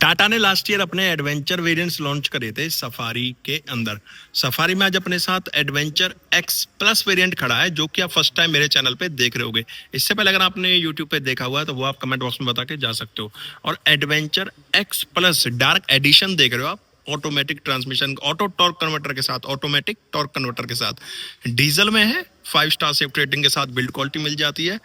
टाटा ने last year अपने adventure variants launch करे थे सफारी के अंदर। सफारी में आज अपने साथ एडवेंचर एक्स प्लस वेरिएंट खड़ा है, जो कि आप फर्स्ट टाइम मेरे चैनल पे देख रहे होगे। इससे पहले अगर आपने यूट्यूब पे देखा हुआ है तो वो आप कमेंट बॉक्स में बता के जा सकते हो। और adventure x plus dark edition देख रहे हो आप, automatic transmission, auto torque converter के साथ, ऑटोमेटिक टॉर्क कन्वर्टर के साथ, डीजल में है, 5 स्टार सेफ्टी रेटिंग के साथ बिल्ड क्वालिटी मिल जाती है।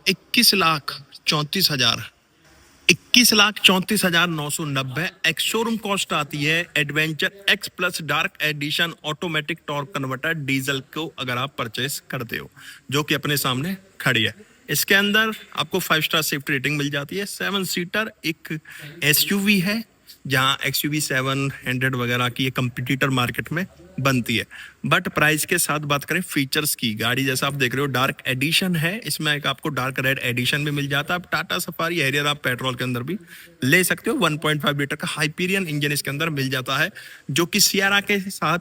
21,34,990 एक्स शोरूम कॉस्ट आती है adventure x plus dark edition automatic torque converter diesel को अगर आप परचेस करते हो, जो कि अपने सामने खड़ी है। इसके अंदर आपको 5 स्टार सेफ्टी रेटिंग मिल जाती है। 7 सीटर एक एसयूवी है, जहां एक्सयूवी 700 वगैरह की ये कंपटीटर मार्केट में बनती है। बट प्राइस के साथ बात करें फीचर्स की, गाड़ी जैसा आप देख रहे हो डार्क एडिशन है, इसमें एक आपको डार्क रेड एडिशन भी मिल जाता है। आप टाटा सफारी हैरियर आप पेट्रोल के अंदर भी ले सकते हो। 1.5 लीटर का हाइपीरियन इंजन इसके अंदर मिल जाता है, जो कि सियारा के साथ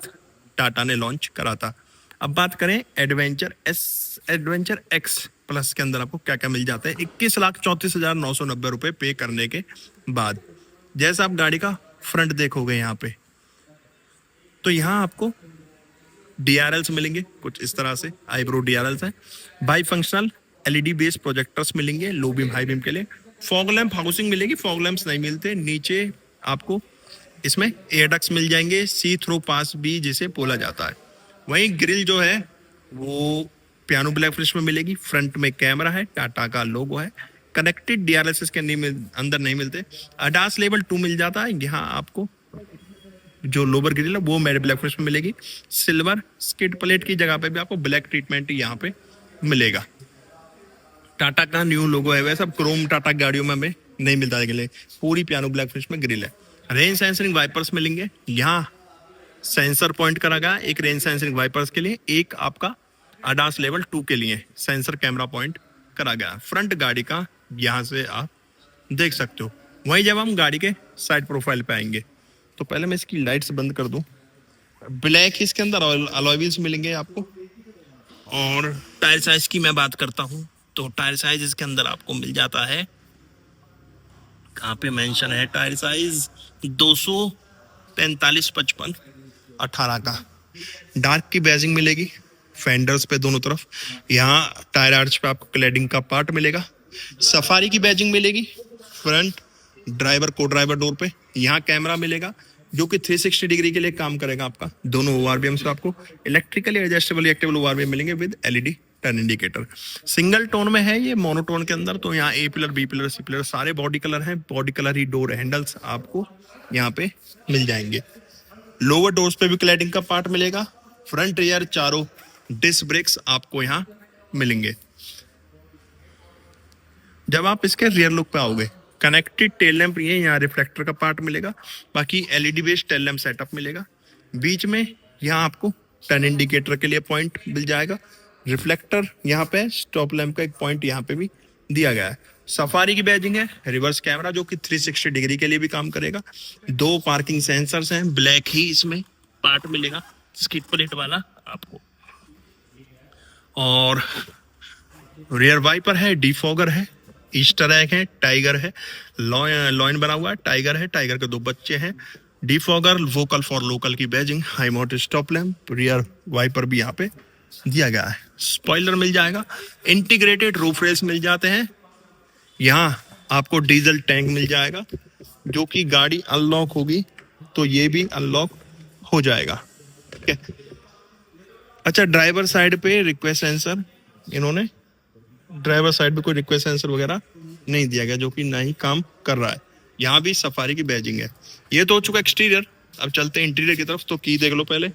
टाटा ने लॉन्च करा था। अब बात करें एडवेंचर एक्स प्लस के अंदर आपको क्या क्या मिल जाता है। 21,34,990 रुपए पे करने के बाद जैसा आप गाड़ी का फ्रंट देखोगे यहाँ पे, तो यहाँ आपको डीआरएल्स मिलेंगे कुछ इस तरह से, आईब्रो डीआरएल्स हैं। By functional LED based projectors मिलेंगे लो बीम हाई बीम के लिए। फॉग लैम्प हाउसिंग मिलेगी, फॉग लैम्प्स नहीं मिलते। नीचे आपको इसमें एयरडक्स मिल जाएंगे, सी थ्रो पास भी जिसे बोला जाता है। वहीं ग्रिल जो है वो पियानो ब्लैक फिनिश में मिलेगी। फ्रंट में कैमरा है, टाटा का लोगो है। कनेक्टेड डीआरएल्स के अंदर नहीं मिलते। अडास लेवल 2 मिल जाता है। यहाँ आपको जो लोअर ग्रिल है वो मैट ब्लैक फिनिश में मिलेगी। सिल्वर स्किड प्लेट की जगह पे भी आपको ब्लैक ट्रीटमेंट यहाँ पे मिलेगा। टाटा का न्यू लोगो है, वैसा क्रोम टाटा गाड़ियों में हमें नहीं मिलता है। पूरी पियानो ब्लैक फिनिश में ग्रिल है। रेन सेंसरिंग वाइपर्स मिलेंगे। यहाँ सेंसर पॉइंट करा गया, एक रेन सेंसरिंग वाइपर्स के लिए, एक आपका अडास लेवल 2 के लिए सेंसर कैमरा पॉइंट करा गया। फ्रंट गाड़ी का यहाँ से आप देख सकते हो। वहीं जब हम गाड़ी के साइड प्रोफाइल पे आएंगे तो पहले मैं इसकी लाइट्स बंद कर दूं। ब्लैक इसके अंदर अलॉय व्हील्स मिलेंगे आपको। और टायर साइज की मैं बात करता हूं तो टायर साइज इसके अंदर आपको मिल जाता है, कहाँ पे मेंशन है टायर साइज, 245/55/18 का। डार्क की बैजिंग मिलेगी फेंडर्स पे दोनों तरफ। यहाँ टायर आर्च पे आपको क्लैडिंग का पार्ट मिलेगा। सफारी की बैजिंग मिलेगी फ्रंट ड्राइवर को ड्राइवर डोर पे। यहाँ कैमरा मिलेगा जो कि 360 डिग्री के लिए काम करेगा आपका। दोनों ओआरबीएम्स पे आपको इलेक्ट्रिकली एडजस्टेबल रिएक्टेबल ओआरबीएम मिलेंगे with LED turn indicator. Single tone में है ये, मोनोटोन के अंदर। तो यहाँ A pillar B pillar C pillar सारे बॉडी कलर हैं। बॉडी कलर ही डोर हैंडल्स आपको यहाँ पे मिल जाएंगे। लोअर डोर्स पे भी क्लैडिंग का पार्ट मिलेगा। फ्रंट रियर चारों डिस्क ब्रेक्स आपको यहाँ मिलेंगे। जब आप इसके रियर लुक पे आओगे, कनेक्टेड टेल लैंप, ये यहाँ रिफ्लेक्टर का पार्ट मिलेगा। बाकी LED based tail lamp setup मिलेगा। बीच में यहाँ आपको टर्न इंडिकेटर के लिए पॉइंट मिल जाएगा। रिफ्लेक्टर यहाँ पे, स्टॉप लैंप का एक पॉइंट यहाँ पे भी दिया गया है। सफारी की बैजिंग है, रिवर्स कैमरा जो कि 360 डिग्री के लिए भी काम करेगा। 2 पार्किंग सेंसर्स हैं, ब्लैक ही इसमें पार्ट मिलेगा स्किड प्लेट वाला आपको। और रियर वाइपर है, डिफॉगर है, ईस्टर एग है, टाइगर है, लॉइन बना हुआ है, टाइगर है, टाइगर के 2 बच्चे हैं। डिफॉगर, वोकल फॉर लोकल की badging, high mount stop lamp, rear wiper भी यहाँ पे दिया गया है। स्पॉइलर मिल जाएगा। इंटीग्रेटेड रूफ रेस मिल जाते हैं। यहाँ आपको डीजल टैंक मिल जाएगा, जो कि गाड़ी अनलॉक होगी तो ये भी अनलॉक हो जाएगा। ठीक है। अच्छा, ड्राइवर साइड पे रिक्वेस्ट सेंसर, इन्होंने ड्राइवर साइड पे कोई रिक्वेस्ट सेंसर वगैरह नहीं दिया गया, जो कि ना ही काम कर रहा है। यहाँ भी सफारी की बैजिंग है। ये तो हो चुका एक्सटीरियर। अब चलते हैं इंटीरियर की तरफ। तो की देख लो पहले।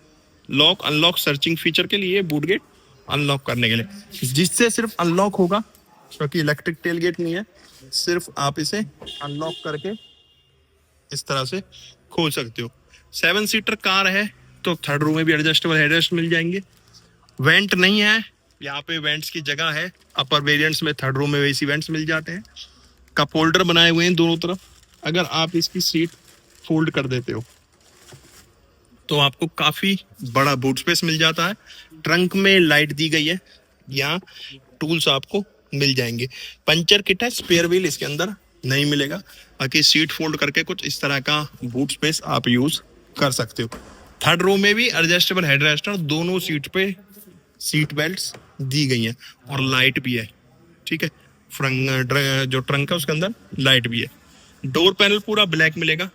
लॉक अनलॉक सर्चिंग फीचर के लिए, बूट गेट अनलॉक करने के लिए, जिससे सिर्फ अनलॉक होगा, क्योंकि इलेक्ट्रिक टेल गेट नहीं है। सिर्फ आप इसे अनलॉक करके इस तरह से खोल सकते हो। 7 सीटर कार है तो थर्ड रो में भी एडजस्टेबल हेडरेस्ट मिल जाएंगे। वेंट नहीं है, यहाँ पे वेंट्स की जगह है। अपर वेरिएंट्स में थर्ड रो में वैसी वेंट्स मिल जाते हैं। कप होल्डर बनाए हुए हैं दोनों तरफ। अगर आप इसकी सीट फोल्ड कर देते हो तो आपको काफी बड़ा बूट स्पेस मिल जाता है। ट्रंक में लाइट दी गई है। यहाँ टूल्स आपको मिल जाएंगे। पंचर किट है, स्पेयर व्हील इसके अंदर नहीं मिलेगा। बाकी सीट फोल्ड करके कुछ इस तरह का बूट स्पेस आप यूज कर सकते हो। थर्ड रो में भी एडजस्टेबल हेडरेस्ट और दोनों सीट पे सीट बेल्ट्स दी गई हैं और लाइट भी है, ठीक है। जो ट्रंक है उसके अंदर लाइट भी है। डोर पैनल पूरा ब्लैक मिलेगा।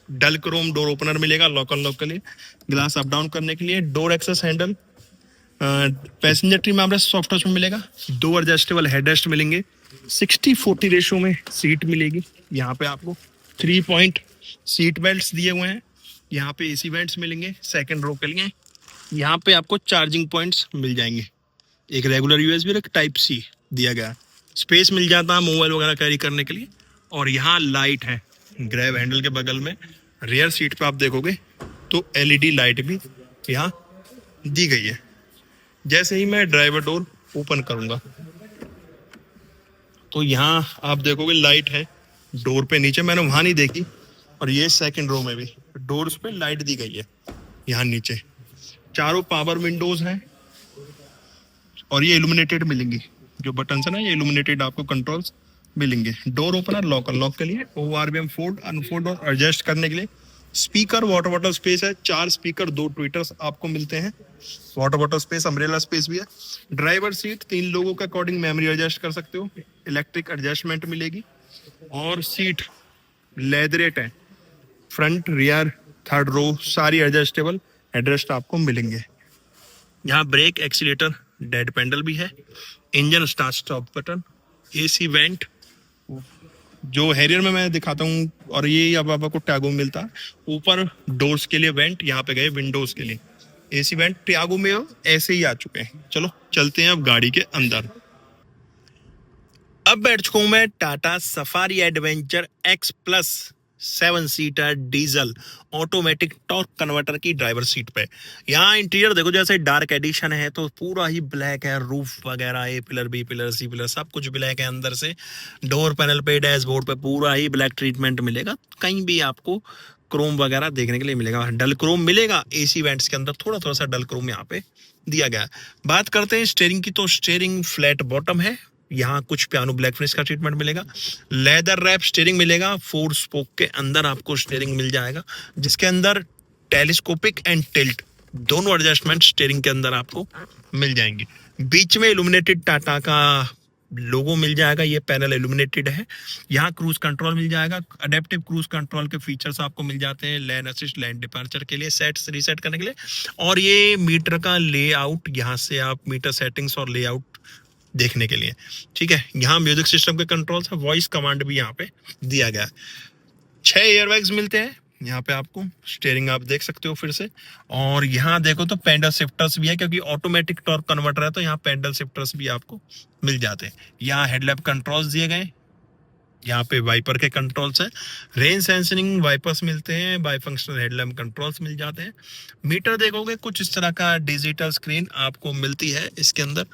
डल क्रोम डोर ओपनर मिलेगा लॉक अनलॉक के लिए, ग्लास अप डाउन करने के लिए, डोर एक्सेस हैंडल, पैसेंजर ट्री में सॉफ्ट टच में मिलेगा। दो एडजस्टेबल हेडरेस्ट मिलेंगे। 60-40 रेशो में सीट मिलेगी। यहाँ पे आपको 3 पॉइंट सीट बेल्ट्स दिए हुए हैं। यहाँ पे एसी वेंट्स मिलेंगे सेकंड रो के लिए। यहाँ पे आपको चार्जिंग पॉइंट्स मिल जाएंगे। एक रेगुलर यूएसबी और एक टाइप सी दिया गया है। स्पेस मिल जाता है मोबाइल वगैरह कैरी करने के लिए। और यहाँ लाइट है ग्रैब हैंडल के बगल में। रियर सीट पे आप देखोगे तो एलईडी लाइट भी यहाँ दी गई है। जैसे ही मैं ड्राइवर डोर ओपन करूंगा तो यहाँ आप देखोगे लाइट है डोर पे नीचे, मैंने वहां नहीं देखी। और ये सेकंड रो में भी डोर्स पे लाइट दी गई है यहाँ नीचे। चारों पावर विंडोज हैं और ये इल्यूमिनेटेड मिलेंगी। जो बटन है ना ये इल्यूमिनेटेड आपको कंट्रोल्स मिलेंगे। डोर ओपनर लॉक अनलॉक के लिए, ओआरबीएम फोल्ड अनफोल्ड और एडजस्ट करने के लिए। स्पीकर वाटर बॉटल स्पेस है, 4 स्पीकर 2 ट्विटर्स आपको मिलते हैं। Water bottle space, umbrella space भी है। ड्राइवर सीट 3 लोगों के अकॉर्डिंग मेमोरी एडजस्ट कर सकते हो। इलेक्ट्रिक एडजस्टमेंट मिलेगी। और सीट लेदरेट है। फ्रंट रियर थर्ड रो सारी एडजस्टेबल हेडरेस्ट आपको मिलेंगे। यहाँ ब्रेक एक्सीलेटर डेड पेंडल भी है। Engine start stop button, AC vent जो हैरियर में मैं दिखाता हूँ, और ये अब आपको टैगो में मिलता है। ऊपर डोर्स के लिए वेंट, यहाँ पे गए विंडोज के लिए एसी वेंट। टैगो में ऐसे ही आ चुके हैं। चलो चलते हैं अब गाड़ी के अंदर। अब बैठ चुका हूं मैं Tata safari adventure x plus 7 seater diesel automatic torque converter की ड्राइवर सीट पे। यहाँ इंटीरियर देखो जैसे डार्क एडिशन है तो पूरा ही ब्लैक है। रूफ वगैरह A pillar B pillar C pillar सब कुछ ब्लैक है अंदर से। डोर पैनल पे डैशबोर्ड पे पूरा ही ब्लैक ट्रीटमेंट मिलेगा। कहीं भी आपको क्रोम वगैरह देखने के लिए मिलेगा। डल क्रोम मिलेगा। एसी वेंट्स के अंदर थोड़ा थोड़ा सा डल क्रोम यहाँ पे दिया गया है। बात करते हैं स्टीयरिंग की, तो स्टीयरिंग फ्लैट बॉटम है। यहाँ कुछ पियानो ब्लैक फिनिश का ट्रीटमेंट मिलेगा। लेदर रैप स्टीयरिंग मिलेगा। 4 स्पोक के अंदर आपको स्टीयरिंग मिल जाएगा, जिसके अंदर टेलीस्कोपिक एंड टिल्ट दोनों एडजस्टमेंट स्टीयरिंग के अंदर आपको मिल जाएंगे। बीच में इल्यूमिनेटेड टाटा का लोगो मिल जाएगा। ये पैनल इल्यूमिनेटेड है। यहाँ क्रूज कंट्रोल मिल जाएगा। अडेप्टिव क्रूज कंट्रोल के फीचर्स आपको मिल जाते हैं। लेन असिस्ट, लेन डिपार्चर के लिए, सेट्स रीसेट करने के लिए। और ये मीटर का लेआउट, यहाँ से आप मीटर सेटिंग्स और लेआउट देखने के लिए, ठीक है। यहाँ म्यूजिक सिस्टम के कंट्रोल्स है। वॉइस कमांड भी यहाँ पे दिया गया है। 6 एयरबैग्स मिलते हैं यहाँ पे आपको। स्टीयरिंग आप देख सकते हो फिर से। और यहाँ देखो तो पेडल शिफ्टर्स भी है, क्योंकि ऑटोमेटिक टॉर्क कन्वर्टर है तो यहाँ पेडल शिफ्टर्स भी आपको मिल जाते हैं। यहाँ हेडलैम्प कंट्रोल्स दिए गए। यहाँ पे वाइपर के कंट्रोल्स है। रेन सेंसिंग वाइपर्स मिलते हैं। बाई फंक्शनल हेडलैम्प कंट्रोल्स मिल जाते हैं। मीटर देखोगे कुछ इस तरह का डिजिटल स्क्रीन आपको मिलती है इसके अंदर।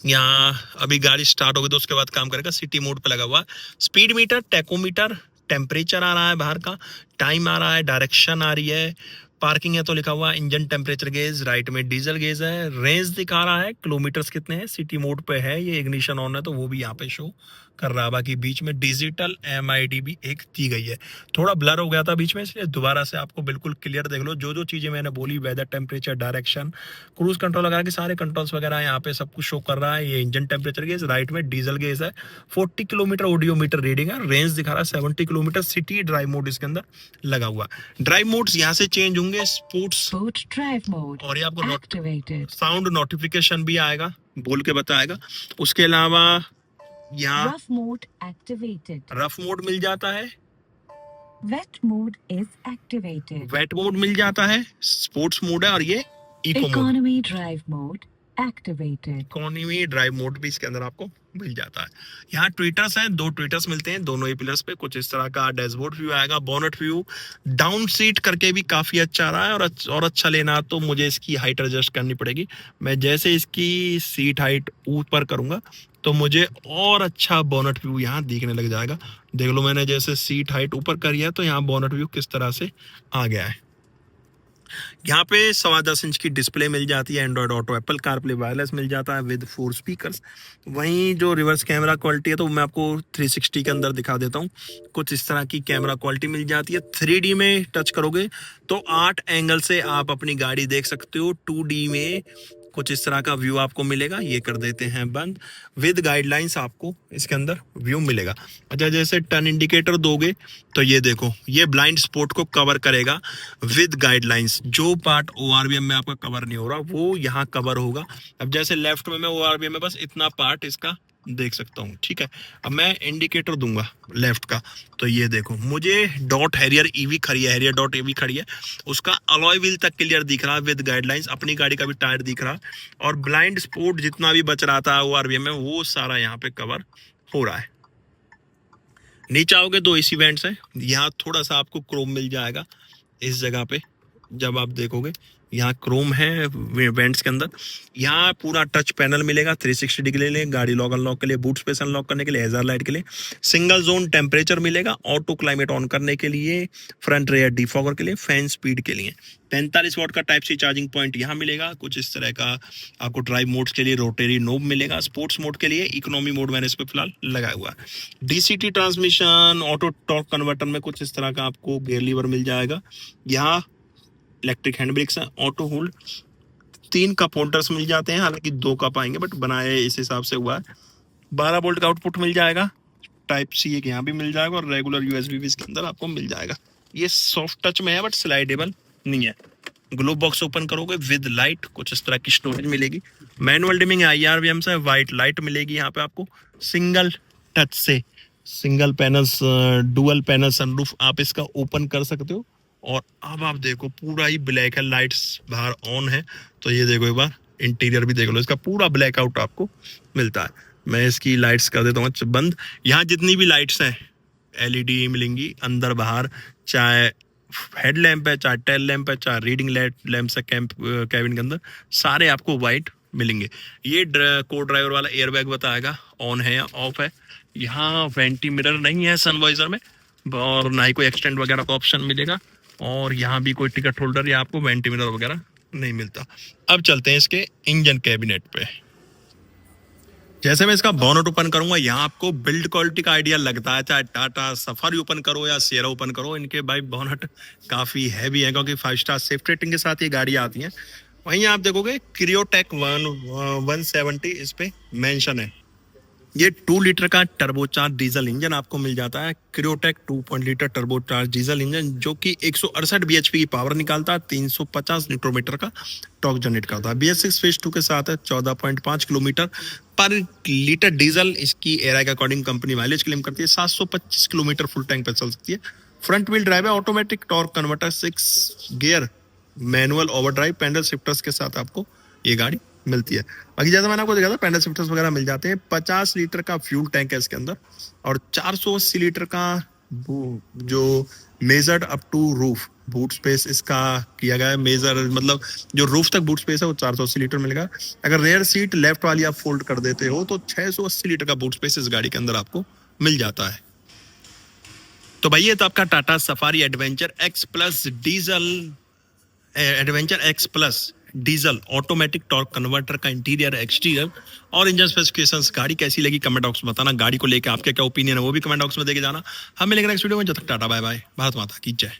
यहाँ अभी गाड़ी स्टार्ट होगी तो उसके बाद काम करेगा। सिटी मोड पे लगा हुआ। स्पीड मीटर, टैकोमीटर, टेम्परेचर आ रहा है बाहर का, टाइम आ रहा है, डायरेक्शन आ रही है। पार्किंग है तो लिखा हुआ इंजन टेम्परेचर गेज, राइट में डीजल गेज है। रेंज दिखा रहा है, किलोमीटर्स कितने हैं। सिटी मोड पे है ये, इग्निशन ऑन है तो वो भी यहाँ पे शो कर रहा है। बाकी बीच में डिजिटल MID भी एक दी गई है। थोड़ा ब्लर हो गया था बीच में, इसलिए दोबारा से आपको बिल्कुल क्लियर देख लो। जो जो चीजें मैंने बोली, weather, temperature, direction, cruise control वगैरह के सारे कंट्रोल्स वगैरह यहाँ पे सब कुछ शो कर रहा है। ये इंजन टेम्परेचर गेज, राइट में डीजल गेज है। 40 किलोमीटर ओडियोमीटर रीडिंग है। रेंज दिखा रहा है 70 किलोमीटर। सिटी ड्राइव मोड इसके अंदर लगा हुआ। ड्राइव मोड्स यहाँ से चेंज होंगे। स्पोर्ट्स ड्राइव मोड, और ये आपको साउंड नोटिफिकेशन भी आएगा, बोल के बताएगा। उसके अलावा यहाँ rough mode activated, rough mode मिल जाता है। Wet mode is activated, wet mode मिल जाता है। स्पोर्ट्स मोड है। और ये eco mode, economy drive mode activated. Economy drive mode भी इसके अंदर आपको मिल जाता है। यहाँ ट्विटर्स हैं, 2 ट्विटर्स मिलते हैं दोनों ही पिलर्स पे। कुछ इस तरह का डैशबोर्ड व्यू आएगा। बोनट व्यू डाउन सीट करके भी काफी अच्छा आ रहा है। और अच्छा लेना तो मुझे इसकी हाइट एडजस्ट करनी पड़ेगी। मैं जैसे इसकी सीट हाइट ऊपर करूंगा तो मुझे और अच्छा बोनट व्यू यहाँ दिखने लग जाएगा। देख लो मैंने जैसे सीट हाइट ऊपर करी है तो यहाँ बोनट व्यू किस तरह से आ गया है। यहाँ पे 10.25 इंच की डिस्प्ले मिल जाती है, Android Auto, Apple CarPlay wireless मिल जाता है विद 4 स्पीकर्स। वहीं जो रिवर्स कैमरा क्वालिटी है तो मैं आपको 360 के अंदर दिखा देता हूँ। कुछ इस तरह की कैमरा क्वालिटी मिल जाती है। 3D में टच करोगे तो 8 एंगल से आप अपनी गाड़ी देख सकते हो। 2D में कुछ इस तरह का व्यू आपको मिलेगा। ये कर देते हैं बंद। विद गाइडलाइंस आपको इसके अंदर व्यू मिलेगा। अच्छा, जैसे टर्न इंडिकेटर दोगे तो ये देखो, ये ब्लाइंड स्पॉट को कवर करेगा विद गाइडलाइंस। जो पार्ट ओआरवीएम में आपका कवर नहीं हो रहा वो यहाँ कवर होगा। अब जैसे लेफ्ट में मैं ओआरवीएम में बस इतना पार्ट इसका देख सकता हूँ, ठीक है। अब मैं इंडिकेटर दूंगा लेफ्ट का, तो ये देखो मुझे डॉट हैरियर ईवी खड़ी है, हैरियर डॉट ईवी खड़ी है, उसका अलॉय व्हील तक क्लियर दिख रहा है विद गाइडलाइंस। अपनी गाड़ी का भी टायर दिख रहा है और ब्लाइंड स्पॉट जितना भी बच रहा था ओआरवीएम में वो सारा यहाँ पे कवर हो रहा है। नीचे आओगे 2 एसी वेंट्स है। यहाँ थोड़ा सा आपको क्रोम मिल जाएगा इस जगह पे। जब आप देखोगे यहाँ क्रोम है वेंट्स के अंदर। यहाँ पूरा टच पैनल मिलेगा 360 डिग्री के लिए, गाड़ी लॉक अनलॉक के लिए, बूट स्पेस अनलॉक करने के लिए, हैजार्ड लाइट के लिए, सिंगल जोन टेम्परेचर मिलेगा, ऑटो क्लाइमेट ऑन करने के लिए, फ्रंट रेयर डिफॉगर के लिए, फैन स्पीड के लिए। 45 वॉट का टाइप सी चार्जिंग पॉइंट यहाँ मिलेगा। कुछ इस तरह का आपको ड्राइव मोड्स के लिए रोटरी नोब मिलेगा। स्पोर्ट्स मोड के लिए इकोनॉमी मोड मैंने इस पे फिलहाल लगाया हुआ है। DCT transmission, auto torque converter में कुछ इस तरह का आपको गियर लीवर मिल जाएगा। यहाँ इलेक्ट्रिक हैंड ब्रेक्स है, ऑटो होल्ड, 3 कप होल्डर्स मिल जाते हैं, हालांकि 2 कप आएंगे बट बनाए इस हिसाब से हुआ है। 12 वोल्ट का आउटपुट मिल जाएगा। टाइप सी एक यहाँ भी मिल जाएगा और रेगुलर यूएसबी भी इसके अंदर आपको मिल जाएगा। ये सॉफ्ट टच में है बट स्लाइडेबल नहीं है। ग्लोब बॉक्स ओपन करोगे विद लाइट, कुछ इस तरह की स्टोरेज मिलेगी। मैनुअल डिमिंग IRVM से वाइट लाइट मिलेगी यहाँ पे आपको। सिंगल टच से single panels, dual panel sunroof आप इसका ओपन कर सकते हो। और अब आप देखो पूरा ही ब्लैक है, लाइट्स बाहर ऑन है। तो ये देखो एक बार इंटीरियर भी देख लो, इसका पूरा ब्लैक आउट आपको मिलता है। मैं इसकी लाइट्स कर देता हूँ बंद। यहाँ जितनी भी लाइट्स हैं LED मिलेंगी अंदर बाहर, चाहे हेड लैंप है, चाहे टेल लैंप है, चाहे रीडिंग लैंप है कैबिन के अंदर, सारे आपको वाइट मिलेंगे। ये को ड्राइवर वाला एयरबैग बताएगा ऑन है या ऑफ है। यहाँ वेंटी मिरर नहीं है सनवाइजर में और ना ही कोई एक्सटेंड वगैरह का ऑप्शन मिलेगा। और यहाँ भी कोई टिकट होल्डर या आपको वेंटी मिरर वगैरह नहीं मिलता। अब चलते हैं इसके इंजन कैबिनेट पे। जैसे मैं इसका बॉनेट ओपन करूंगा यहाँ आपको बिल्ड क्वालिटी का आइडिया लगता है। चाहे टाटा सफारी ओपन करो या सियरा ओपन करो, इनके भाई बॉनेट काफी हैवी है क्योंकि 5 स्टार सेफ्टी रेटिंग के साथ ये गाड़ी आती है। वहीं आप देखोगे क्रियोटेक 170 इस पे मेंशन है। ये 2 लीटर का टर्बोचार्ज डीजल इंजन आपको मिल जाता है। क्रियोटेक 2 लीटर टर्बोचार्ज डीजल इंजन जो कि 168 bhp की पावर निकालता है, 350 न्यूटन मीटर का टॉर्क जनरेट करता है। BS6 फेज 2 के साथ है, 14.5 किलोमीटर पर लीटर डीजल इसकी एरा के अकॉर्डिंग कंपनी माइलेज क्लेम करती है। 725 किलोमीटर फुल टैंक पे चल सकती है। फ्रंट व्हील ड्राइव है, automatic torque converter, 6 gear, manual overdrive, paddle shifters के साथ आपको ये गाड़ी मिलती है। बाकी जैसा मैंने आपको देखा था पैडल शिफ्टर्स वगैरह मिल जाते हैं। 50 लीटर का फ्यूल टैंक है इसके अंदर और 480 लीटर का जो measured up to roof boot space इसका किया गया है। मेजर मतलब जो रूफ तक बूट स्पेस है वो 480 लीटर मिलेगा। अगर रेयर सीट लेफ्ट वाली आप फोल्ड कर देते हो तो 680 लीटर का बूट स्पेस इस गाड़ी के अंदर आपको मिल जाता है। तो भाई ये तो आपका Tata safari adventure x plus diesel automatic torque converter का इंटीरियर, एक्सटीरियर और इंजन स्पेसिफिकेशंस। गाड़ी कैसी लगी कमेंट बॉक्स में बताना। गाड़ी को लेकर आपके क्या ओपिनियन है वो भी कमेंट बॉक्स में देके जाना। हम मिलेंगे नेक्स्ट वीडियो में। जब तक टाटा बाय बाय, भारत माता की जय।